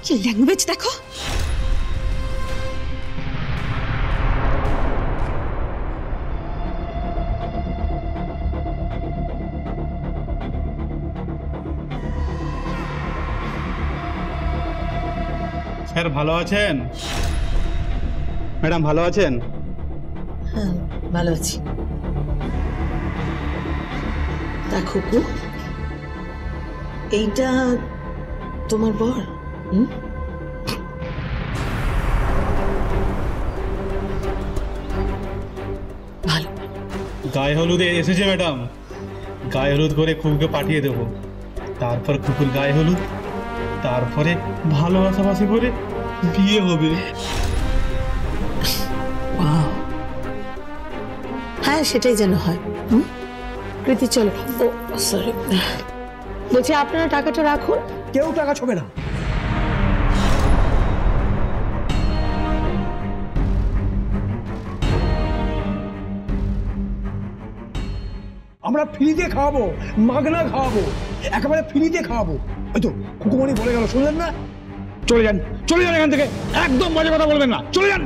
কি ল্যাঙ্গুয়েজ দেখো। স্যার ভালো আছেন? ম্যাডাম ভালো আছেন? হ্যাঁ ভালো আছি। দেখো এইটা তোমার বর? ভালো। গায়ে হলুদে এসেছে ম্যাডাম, গায়ে হলুদ করে খুবকে পাঠিয়ে দেবো, তারপর খুকুর গায়ে হলুদ, তারপরে ভালোবাসাবাসি করে বিয়ে হবে। হ্যাঁ সেটাই যেন হয়। প্রীতি চলো। ও সরি, বলছি আপনারা টাকাটা রাখুন। কেউ টাকা ছোবে না। আমরা ফ্রিতে খাওয়াবো, মাগনা খাওয়াবো, একেবারে ফ্রিতে খাওয়াবো। ওই তো খুকুমণি বলে গেল, শুনলেন না? চলে যান, চলে যান এখান থেকে, একদম বাজে কথা বলবেন না, চলে যান।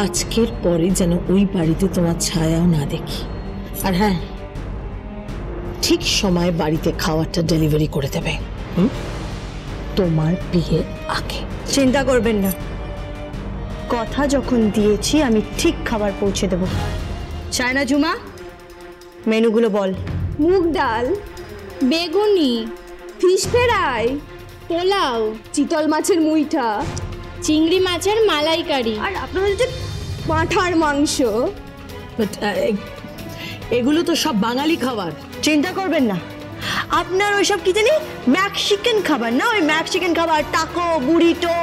আজকের পরে যেন ওই বাড়িতে তোমার ছায়াও না দেখি। আর হ্যাঁ, ঠিক সময় বাড়িতে খাবারটা ডেলিভারি করে দেবে, তোমার বিয়ের আগে। চিন্তা করবেন না, কথা যখন দিয়েছি আমি ঠিক খাবার পৌঁছে দেব। চায়না জুমা, মেনুগুলো বল। মুগ ডাল, বেগুনি, ফিশ ফ্রাই, পোলাও, চিতল মাছের মুইঠা, চিংড়ি মাছের মালাইকারি, আর আপনাদের যে পাঁঠার মাংস। এগুলো তো সব বাঙালি খাবার। চিন্তা করবেন না, আপনার ওইসব কি জানি মেক্সিকান খাবার না, ওই মেক্সিকান খাবার, টাকো, বুরিটো,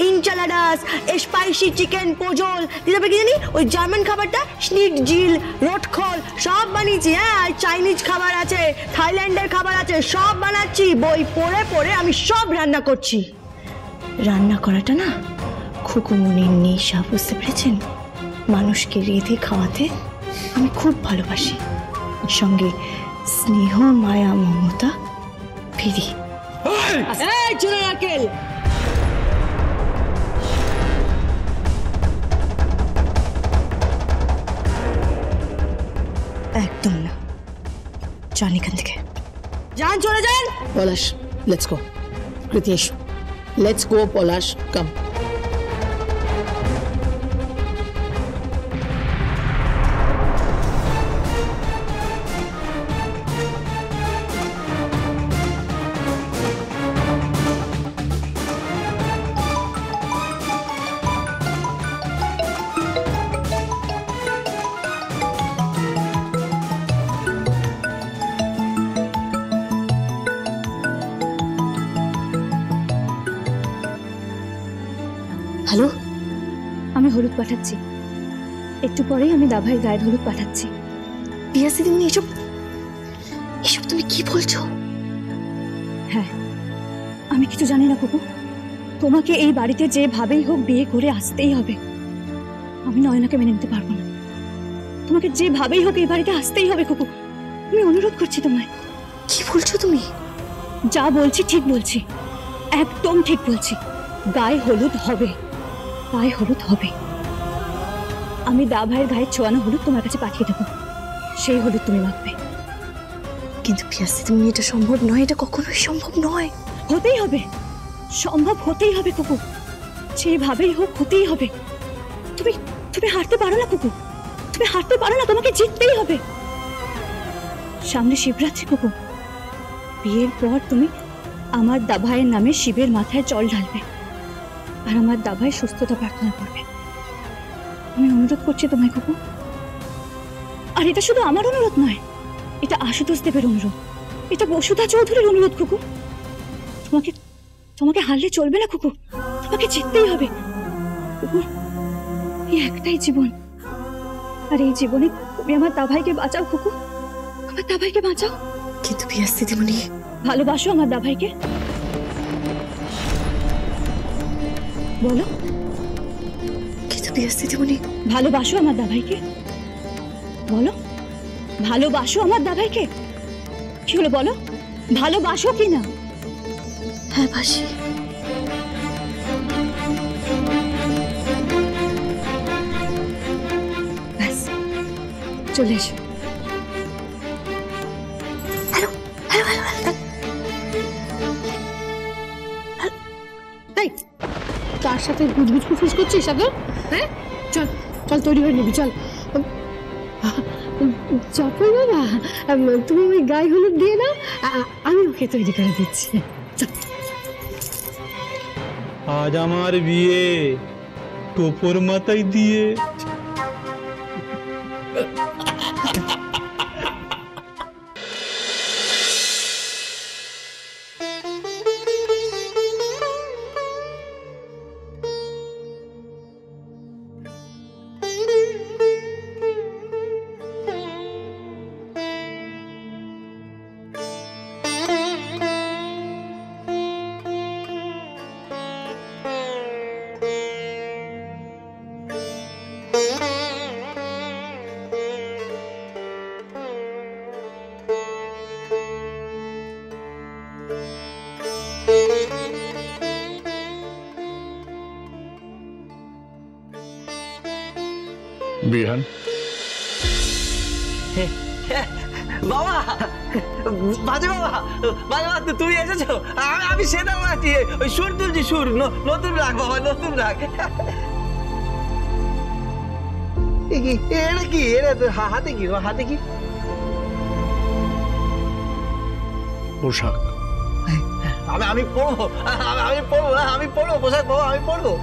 ইনচালাডাস, স্পাইসি চিকেন, পোজল, তারপরে কি জানি ওই জার্মান খাবারটা স্নিটজিল, রোটখল সব বানিয়েছি। হ্যাঁ, আর চাইনিজ খাবার আছে, থাইল্যান্ডের খাবার আছে, সব বানাচ্ছি। বই পড়ে পড়ে আমি সব রান্না করছি। রান্না করাটা না খুকুমনির নেশা, বুঝতে পেরেছেন? মানুষকে রেঁধে খাওয়াতে আমি খুব ভালোবাসি, সঙ্গে স্নেহ, মায়া, মমতা ফিরি। চলে রাখেল, একদম না, যান এখান থেকে, যান, চলে যান। পলাশ, লেটস গো। কৃতি এসো, let's go Palash, come. Hello, আমি হলুদ পাঠাচ্ছি, একটু পরেই আমি দাভাইয়ের গায়ের হলুদ পাঠাচ্ছি। পিয়াসি দিদি, এসব এসব তুমি কি বলছো? হ্যাঁ, আমি কিছু জানি না কুকু, তোমাকে এই বাড়িতে যেভাবেই হোক বিয়ে করে আসতেই হবে। আমি নয়নাকে মেনে নিতে পারবো না, তোমাকে যেভাবেই হোক এই বাড়িতে আসতেই হবে কুকু, আমি অনুরোধ করছি তোমায়। কি বলছো তুমি? যা বলছি ঠিক বলছি, একদম ঠিক বলছি। গায়ে হলুদ হবে, গায়ে হলুদ হবে। আমি দাভাইয়ের গায়ে ছোঁয়ানো হলুদ তোমার কাছে পাঠিয়ে দেবো, সেই হলুদ তুমি মাখবে। কিন্তু পিয়াসি তুমি, এটা সম্ভব নয়, এটা কখনোই সম্ভব নয়। হতেই হবে, সম্ভব হতেই হবে কুকু, যেভাবেই হোক হতেই হবে। তুমি তুমি হারতে পারো না কুকু, তুমি হারতে পারো না, তোমাকে জিততেই হবে। সামনে শিবরাত্রি কুকু, বিয়ের পর তুমি আমার দাভাইয়ের নামে শিবের মাথায় জল ঢালবে, আর আমার দাভাই সুস্থতা প্রার্থনা করবে। আমি অনুরোধ করছি তোমায় কুকু। আর এটা শুধু আমার অনুরোধ নয়, এটা আশুতোষ দেবের অনুরোধ, এটা বসুধা চৌধুরীর অনুরোধ কুকু। তোমাকে তোমাকে হারলে চলবে না কুকু, তোমাকে জিততেই হবে কুকু। এই একটাই জীবন, আর এই জীবনে তুমি আমার দাভাইকে বাঁচাও কুকু, আমার দাভাইকে বাঁচাও। কিন্তু পিয়াসি দিদিমণি, ভালোবাসো আমার দাভাইকে? বলো। কিন্তু পিয়াসি দিদিমণি, ভালোবাসো আমার দাভাইকে? বলো, ভালোবাসো আমার দাভাইকে? কি হলো বলো, ভালোবাসো কি না? হ্যাঁ বাসি। ব্যাস চলে এসো। Hello hello hello hello. এই কার সাথে গুজগুজ ফুসফুস করছিস সাগর? হ্যাঁ চল চল তৈরি হয়ে নিবি চল। চপল বাবা তুমি ওই গায়ে হলুদ দিয়ে না, আমি ওকে তৈরি করে দিচ্ছি। আজ আমার বিয়ে টোপর মাথায় দিয়ে। বিহান বাবা, বাজে বাবা, বাজে বাবা, তুমি এসেছো? আমি সেটা আছি, ওই সুর তুলছি, সুর নতুন রাগ বাবা, নতুন রাগ। এটা কি? এটা হাতে কি? হাতে কি? পোশাক। আমি পড়বো, আমি পড়বো, আমি পড়বো পোশাক বাবা, আমি পড়বো।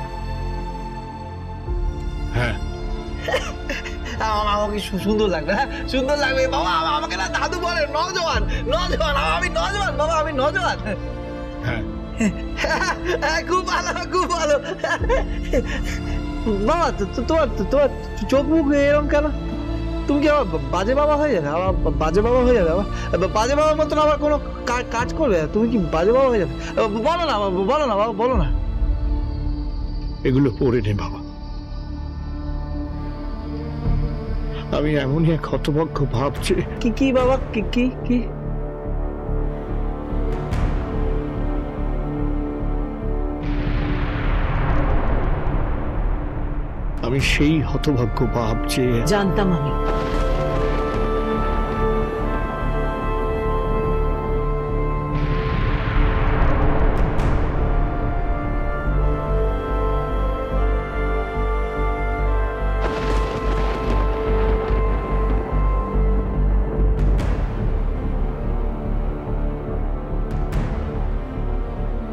হ্যাঁ আমাকে সুন্দর লাগবে, হ্যাঁ সুন্দর লাগবে বাবা। আমাকে না দাদু বলে নজওয়ান, নজওয়ান, আমি নজওয়ান বাবা, আমি নজওয়ান। হ্যাঁ খুব ভালো, খুব ভালো বাবা। তোমার তোমার চোখ মুখ এরকম কেন? তুমি কি আবার বাজে বাবা হয়ে যাবে? আবার বাজে বাবা হয়ে যাবে? আবার বাজে বাবার মতন আবার কোনো কাজ করবে? তুমি কি বাজে বাবা হয়ে যাবে? বলো না, বলো না বাবা, বলো না। এগুলো পড়ে নে বাবা। আমি এমনই এক হতভাগ্য ভাবছি। কি বাবা? কি? আমি সেই হতভাগ্য ভাবছি। জানতাম আমি।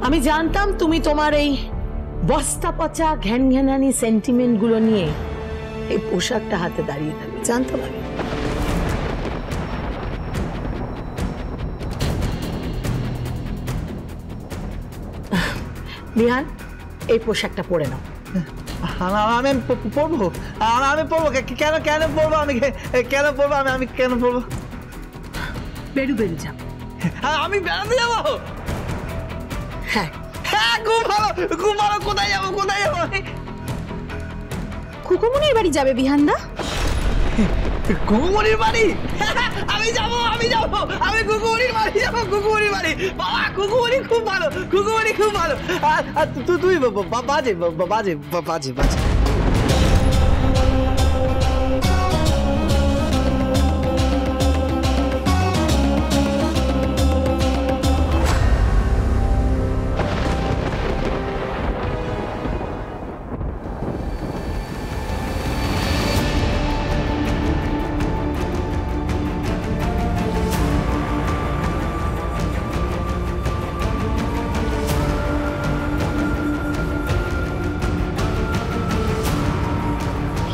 আমি জানতাম তুমি তোমার এই বস্তা পচা ঘ্যান ঘ্যানানি সেন্টিমেন্ট গুলো নিয়ে এই পোশাকটা হাতে দাঁড়িয়ে থাকবে, জানতাম আমি। বিহান, এই পোশাকটা পরে নাও। আমি পড়বো, আমি পড়বো। কেন কেন পড়বো? আমি কেন পড়বো? আমি কেন পড়বো? বেরু যাও। আমি বেড়াতে যাবো? হ্যাঁ হ্যাঁ, খুব ভালো, খুব ভালো। কোথায় যাবো? কোথায় যাবো? খুকুমনির বাড়ি যাবে বিহানদা? কুকুমনির বাড়ি? আমি যাবো, আমি যাবো, আমি কুকুমনির বাড়ি যাবো, কুকুমনির বাড়ি। বাবা, কুকুমনি খুব ভালো, কুকুমনি খুব ভালো। আর তুই বাজে বাজে বাজে বাজে।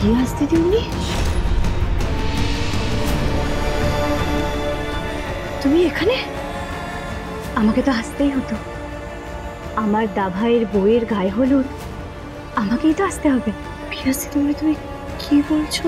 কি আসতে দিদি? তুমি এখানে? আমাকে তো আসতেই হতো। আমার দাভাইয়ের বইয়ের গায়ে হলুদ, আমাকেই তো আসতে হবে। পিয়াসি তুমি কি বলছো?